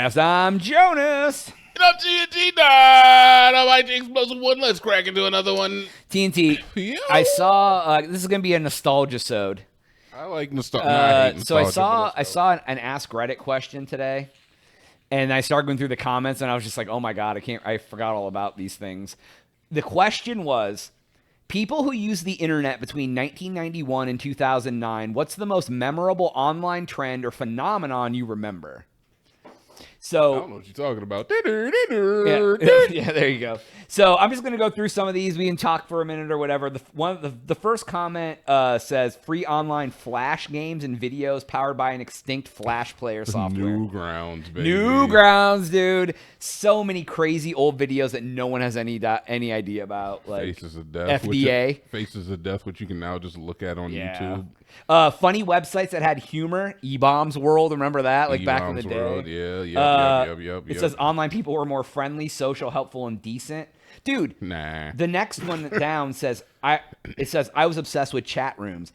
Podcast. I'm Jonas. And I'm TNT Dynamite Explosive One. Let's crack into another one. TNT, Yo. I saw, this is going to be a nostalgia-sode. I like nostalgia. So I saw an Ask Reddit question today, and I started going through the comments, and I was just like, oh my God, I forgot all about these things. The question was, people who use the internet between 1991 and 2009, what's the most memorable online trend or phenomenon you remember? So, I don't know what you're talking about. yeah, there you go. So I'm just going to go through some of these. We can talk for a minute or whatever. The first comment says, free online Flash games and videos powered by an extinct Flash player software. Newgrounds, baby. Newgrounds, dude. So many crazy old videos that no one has any idea about. Like Faces of Death. FDA. Faces of Death, which you can now just look at on YouTube. Funny websites that had humor. E-Bombs World, remember that? Like back in the day. World. Yeah, It says online people were more friendly, social, helpful, and decent. Dude, nah. The next one down says, I was obsessed with chat rooms.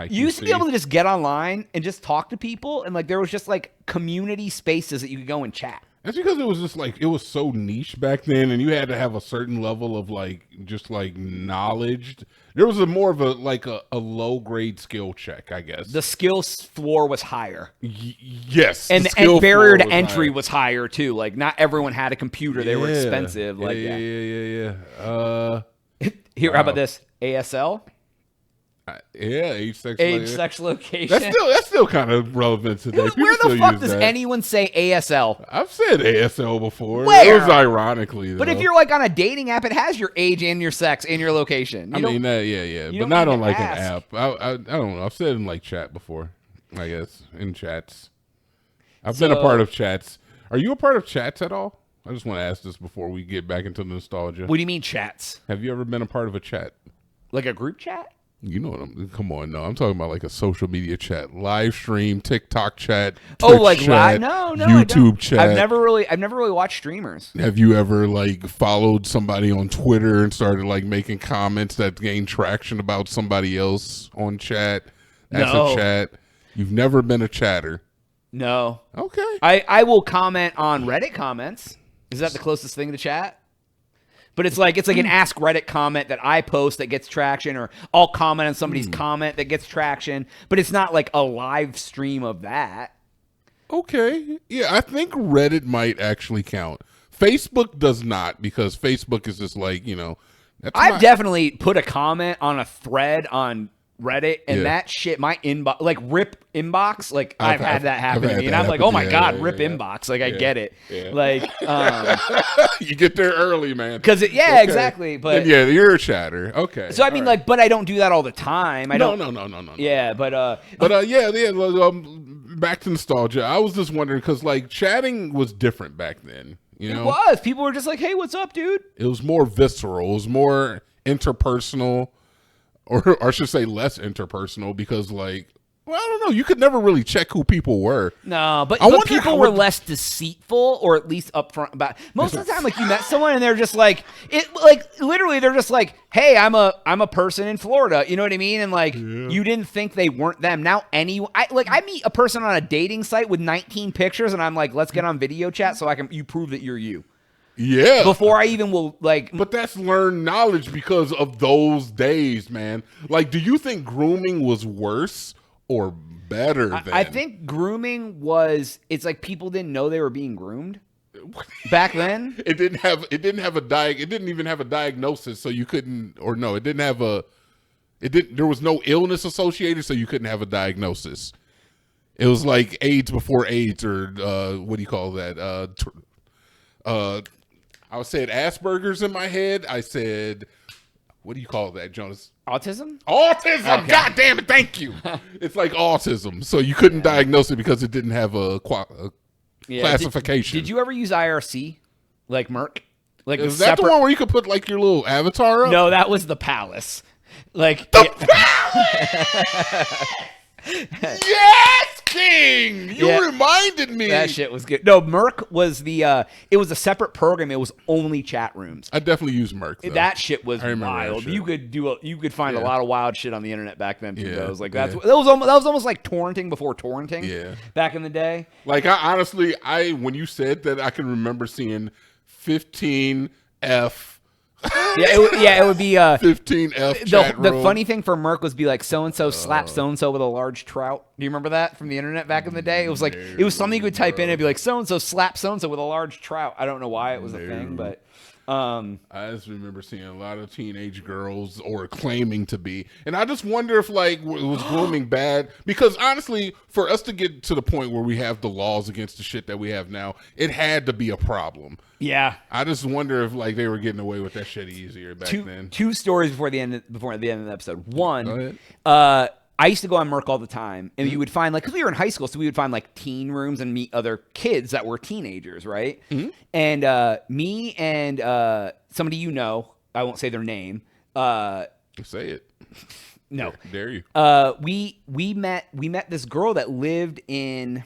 You used to be able to just get online and just talk to people, and like there was just like community spaces that you could go and chat. That's because it was just like, it was so niche back then, and you had to have a certain level of like, just like knowledge. There was more of a low grade skill check, I guess. The skills floor was higher. Yes. And barrier to entry was higher tue. Like not everyone had a computer. They were expensive. Like Yeah. Here, how about this? ASL? Age, sex, location. That's still kind of relevant today. Where the fuck does anyone say ASL? I've said ASL before. Where? It was ironically, though. But if you're like on a dating app, it has your age and your sex and your location. But not on like an app. I don't know. I've said in like chat before, I guess, in chats. I've been a part of chats. Are you a part of chats at all? I just want to ask this before we get back into nostalgia. What do you mean chats? Have you ever been a part of a chat? Like a group chat? You know what come on, no. I'm talking about like a social media chat, live stream, TikTok chat, Twitch chat, no, YouTube chat. I've never really watched streamers. Have you ever like followed somebody on Twitter and started like making comments that gained traction about somebody else on chat? As a chat. You've never been a chatter. No. Okay. I will comment on Reddit comments. Is that the closest thing to chat? But it's like an Ask Reddit comment that I post that gets traction, or I'll comment on somebody's comment that gets traction. But it's not like a live stream of that. Okay. Yeah, I think Reddit might actually count. Facebook does not, because Facebook is just like, I've definitely put a comment on a thread on Reddit, and that shit, my inbox, like rip inbox, like I've had that happen to me, and I'm like, oh my God, rip inbox, like I get it, like you get there early, man, because exactly, but you're a chatter, okay. So I mean, like, but I don't do that all the time. I don't. No. Yeah, but back to nostalgia. I was just wondering because like chatting was different back then. It was. People were just like, hey, what's up, dude? It was more visceral. It was more interpersonal. Or I should say less interpersonal, because like, well, I don't know. You could never really check who people were. No, but people were less deceitful, or at least upfront about. Most of the time, like you met someone and they're just like literally they're just like, hey, I'm a person in Florida. You know what I mean? And like you didn't think they weren't them. Now I meet a person on a dating site with 19 pictures, and I'm like, let's get on video chat so you prove that you're you. Yeah. Before I even will like. But that's learned knowledge because of those days, man. Like, do you think grooming was worse or better than? I think grooming it's like people didn't know they were being groomed back then. It didn't even have a diagnosis, so you couldn't, or no, it didn't have there was no illness associated, so you couldn't have a diagnosis. It was like AIDS before AIDS, or what do you call that? I said Asperger's in my head. I said, what do you call that, Jonas? Autism? Autism! Okay. God damn it, thank you. It's like autism. So you couldn't diagnose it because it didn't have a classification. Did you ever use IRC? Like Merck? Like Is that the one where you could put like your little avatar up? No, that was the Palace. Like the Palace! Yes! Dang, you Yeah. reminded me. That shit was good. No, Merc was the. It was a separate program. It was only chat rooms. I definitely use Merc. Though. That shit was I remember that wild. shit. You could find a Yeah. lot of wild shit on the internet back then too. Yeah, That was like yeah. that was almost like torrenting before torrenting. Yeah. Back in the day. Like I honestly, when you said that, I can remember seeing 15F. It would be 15F chat the room. funny thing for Merc was be like so and so slapped so and so with a large trout. Do you remember that from the internet back in the day? It was like it was something you could type in and be like so and so slapped so and so with a large trout. I don't know why it was a thing, but I just remember seeing a lot of teenage girls or claiming to be, and I just wonder if like it was grooming bad, because honestly, for us to get to the point where we have the laws against the shit that we have now, it had to be a problem. yeah. I just wonder if like they were getting away with that shit easier back then. Two stories before the end of the episode. Go One, ahead. I used to go on Merc all the time, and you would find because we were in high school, so we would find like teen rooms and meet other kids that were teenagers, right? And me and somebody I won't say their name. Say it. No, Dare you? we met this girl that lived in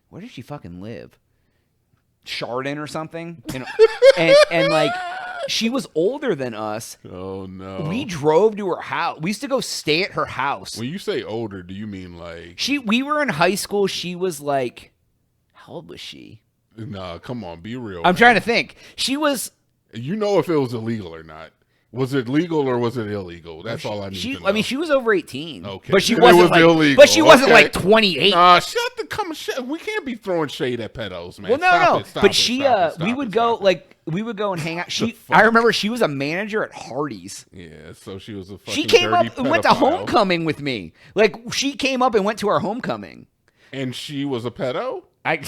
where did she fucking live? Chardon or something, and like she was older than us. Oh no. We drove to her house. We used to go stay at her house. When you say older, do you mean like? We were in high school. She was like, how old was she? Nah, come on, be real. I'm trying to think. She was. You know if it was illegal or not. Was it legal or was it illegal? That's all I need to know. I mean, she was over 18. Okay. But she It wasn't was like, illegal. But she wasn't Okay. like 28. Shit. We can't be throwing shade at pedos, man. Well, no. Stop But it, she, stop it, we stop would it, go stop it. we would go and hang out. fuck? I remember she was a manager at Hardee's. Yeah, so she was a fucking She came up dirty and went to pedophile. homecoming with me. Like she came up and went to our homecoming. And she was a pedo? I.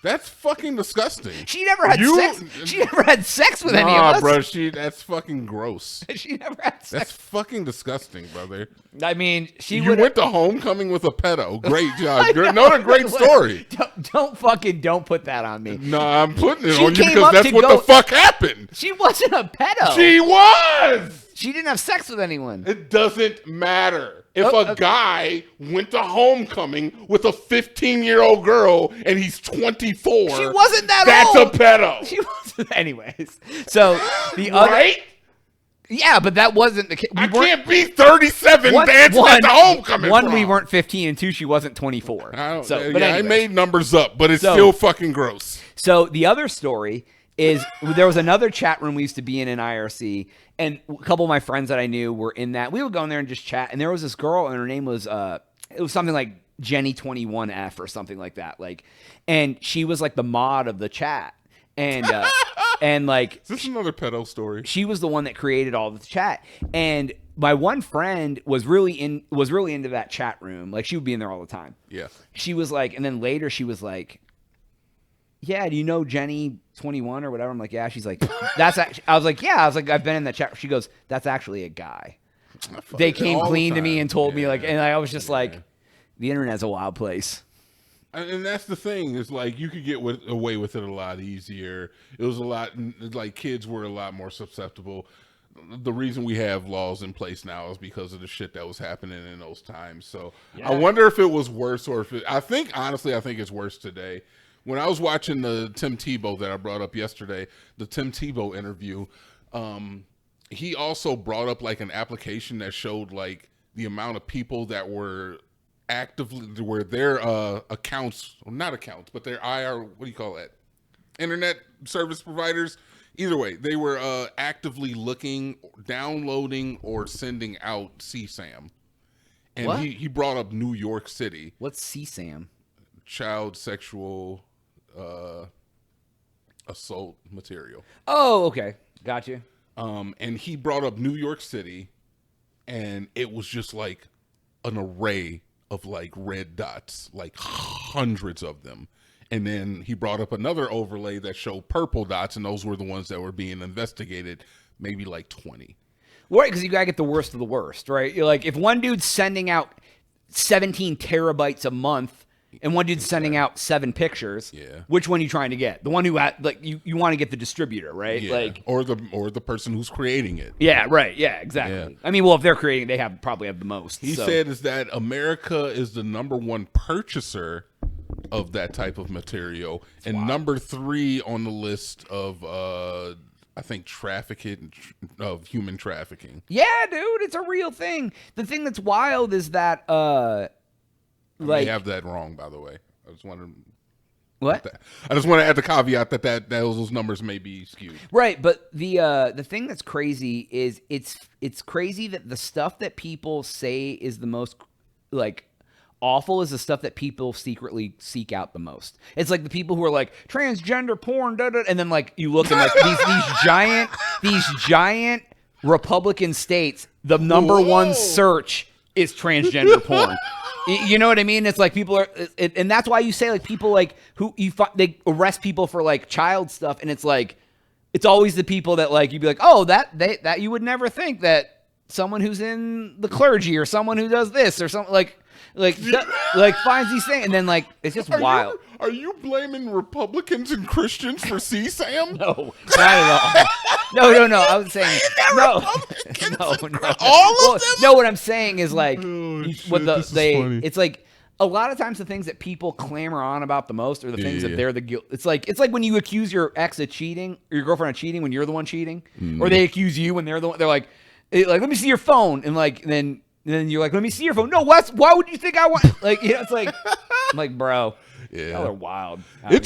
That's fucking disgusting. She never had sex. She never had sex with any of Nah, us. bro, that's fucking gross. She never had sex. That's fucking disgusting, brother. I mean, she You would. went to homecoming with a pedo. Great job. Another great story. Don't put that on me. No, I'm putting it She on you came because up that's to what go- the fuck happened. She wasn't a pedo. She was. She didn't have sex with anyone. It doesn't matter. If Oh, a guy went to homecoming with a 15-year-old girl and he's 24, She wasn't that that's old. a pedo. She wasn't. Anyways, so the other. Right? Yeah, but that wasn't the case. I can't be 37 dancing at the homecoming One, prom. we weren't 15, and two, she wasn't 24. I don't, So, yeah, but I anyways. made numbers up, but it's So- still fucking gross. So the other story is there was another chat room we used to be in IRC, and a couple of my friends that I knew were in that. We would go in there and just chat, and there was this girl, and her name was it was something like Jenny21F or something like that. Like, and she was like the mod of the chat, and and like Is this another pedo story? she was the one that created all the chat. And my one friend was really into that chat room. Like she would be in there all the time. Yeah. She was like, and then later she was like, yeah, do you know Jenny 21 or whatever? I'm like, yeah. She's like, that's actually, I was like, yeah. I was like, I've been in that chat. She goes, that's actually a guy. They came All the clean to me time. and told me like, Yeah. and I was just like, the internet's a wild place. And that's the thing is like you could get away with it a lot easier. It was a lot like kids were a lot more susceptible. The reason we have laws in place now is because of the shit that was happening in those times. So I wonder if it was worse or if I think it's worse today. When I was watching the Tim Tebow that I brought up yesterday, the Tim Tebow interview, he also brought up like an application that showed like the amount of people that were actively where their accounts, or not accounts, but their what do you call that? Internet service providers. Either way, they were actively looking, downloading, or sending out CSAM. And What? he brought up New York City, What's CSAM? child sexual assault material. Oh, okay. Got you. And he brought up New York City, and it was just like an array of like red dots, like hundreds of them. And then he brought up another overlay that showed purple dots, and those were the ones that were being investigated, maybe like 20. Right, because you gotta get the worst of the worst, right? You're like, if one dude's sending out 17 terabytes a month, and one dude's sending out 7 pictures. Yeah. Which one are you trying to get? The one who had, like, you want to get the distributor, right? Yeah. Like, or the person who's creating it. yeah, right. Yeah, exactly. Yeah. I mean, well, if they're creating, they probably have the most. He said is that America is the #1 purchaser of that type of material, and number 3 on the list of I think trafficking of human trafficking. Yeah, dude, it's a real thing. The thing that's wild is that I like, may have that wrong, by the way. I just want to what? I just want to add the caveat that those numbers may be skewed. Right, but the thing that's crazy is it's crazy that the stuff that people say is the most like awful is the stuff that people secretly seek out the most. It's like the people who are like transgender porn, and then like you look at like these giant Republican states, the number one search is transgender porn. You know what I mean? It's like people are, and that's why you say like people like who they arrest people for like child stuff, and it's like it's always the people that like you'd be like, oh, that you would never think that someone who's in the clergy or someone who does this or something like finds these things, and then like it's just wild. Are you blaming Republicans and Christians for CSAM? No, not at all. No. I was saying no. All of them. No, what I'm saying is like shit, this is funny. it's like a lot of times the things that people clamor on about the most are the things that they're the guilt. It's like when you accuse your ex of cheating or your girlfriend of cheating when you're the one cheating, or they accuse you when they're the one. They're like let me see your phone, and like then you're like, let me see your phone. No, why would you think I want? Like, you know, it's like, I'm like, bro, y'all are wild. I'm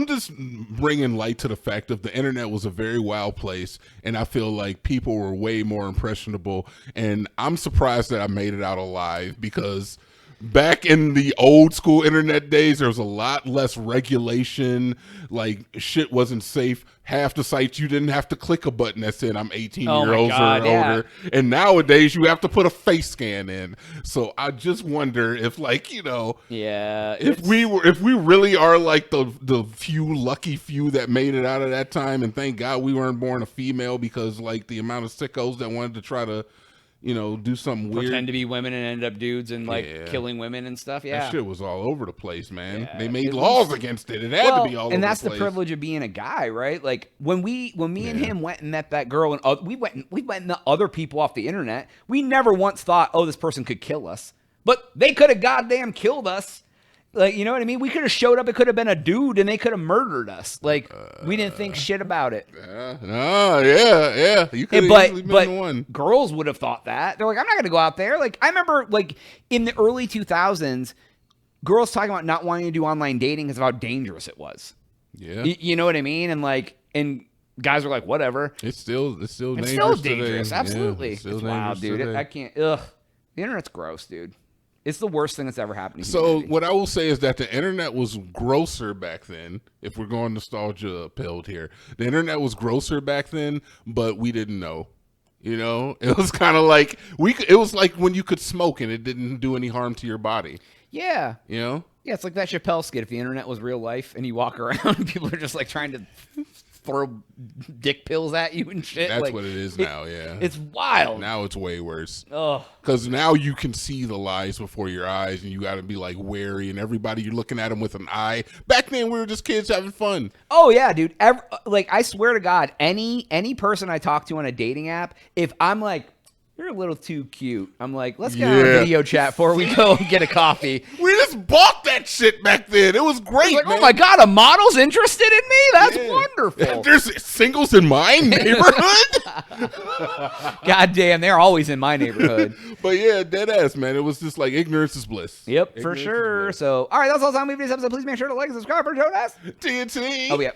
just bringing light to the fact of the internet was a very wild place, and I feel like people were way more impressionable, and I'm surprised that I made it out alive because back in the old school internet days, there was a lot less regulation. Like shit wasn't safe. Half the sites you didn't have to click a button that said I'm 18-year-olds or older. And nowadays you have to put a face scan in. So I just wonder if like, you know, if we really are like the lucky few that made it out of that time, and thank God we weren't born a female, because like the amount of sickos that wanted to try to, you know, do something weird, pretend to be women and end up dudes and like killing women and stuff. Yeah, that shit was all over the place, man. They made laws against it. It had to be all over the place. And that's the privilege of being a guy, right? Like when me and him went and met that girl, and we went and met other people off the internet. We never once thought, oh, this person could kill us, but they could have goddamn killed us. Like, you know what I mean? We could have showed up. It could have been a dude, and they could have murdered us. Like, we didn't think shit about it. Yeah. You could have easily been the one. Girls would have thought that. They're like, I'm not going to go out there. Like, I remember, like, in the early 2000s, girls talking about not wanting to do online dating because of how dangerous it was. Yeah. You know what I mean? And, like, and guys are like, whatever. It's still dangerous. It's still dangerous. Today. Absolutely. Yeah, it's wild, dude. I can't. Ugh. The internet's gross, dude. It's the worst thing that's ever happened to humanity. So what I will say is that the internet was grosser back then. If we're going nostalgia pilled here, the internet was grosser back then, but we didn't know. You know, it was kind of like it was like when you could smoke and it didn't do any harm to your body. Yeah. You know. Yeah, it's like that Chappelle skit. If the internet was real life and you walk around and people are just like trying to throw dick pills at you and shit. That's like, what it is now, yeah. It's wild. Now it's way worse. Oh. Because now you can see the lies before your eyes, and you got to be like wary, and everybody you're looking at them with an eye. Back then we were just kids having fun. Oh yeah, dude. Like I swear to God, any person I talk to on a dating app, if I'm like, you're a little too cute, I'm like, let's get on a video chat before we go get a coffee. We just bought that shit back then. It was great, like, man. oh my God, a model's interested in me? That's wonderful. There's singles in my neighborhood? God damn, they're always in my neighborhood. But yeah, dead ass, man. It was just like ignorance is bliss. Yep, ignorance for sure. So, all right, that's all the time we have for this episode. Please make sure to like and subscribe for Jonas. TNT. Oh, yeah.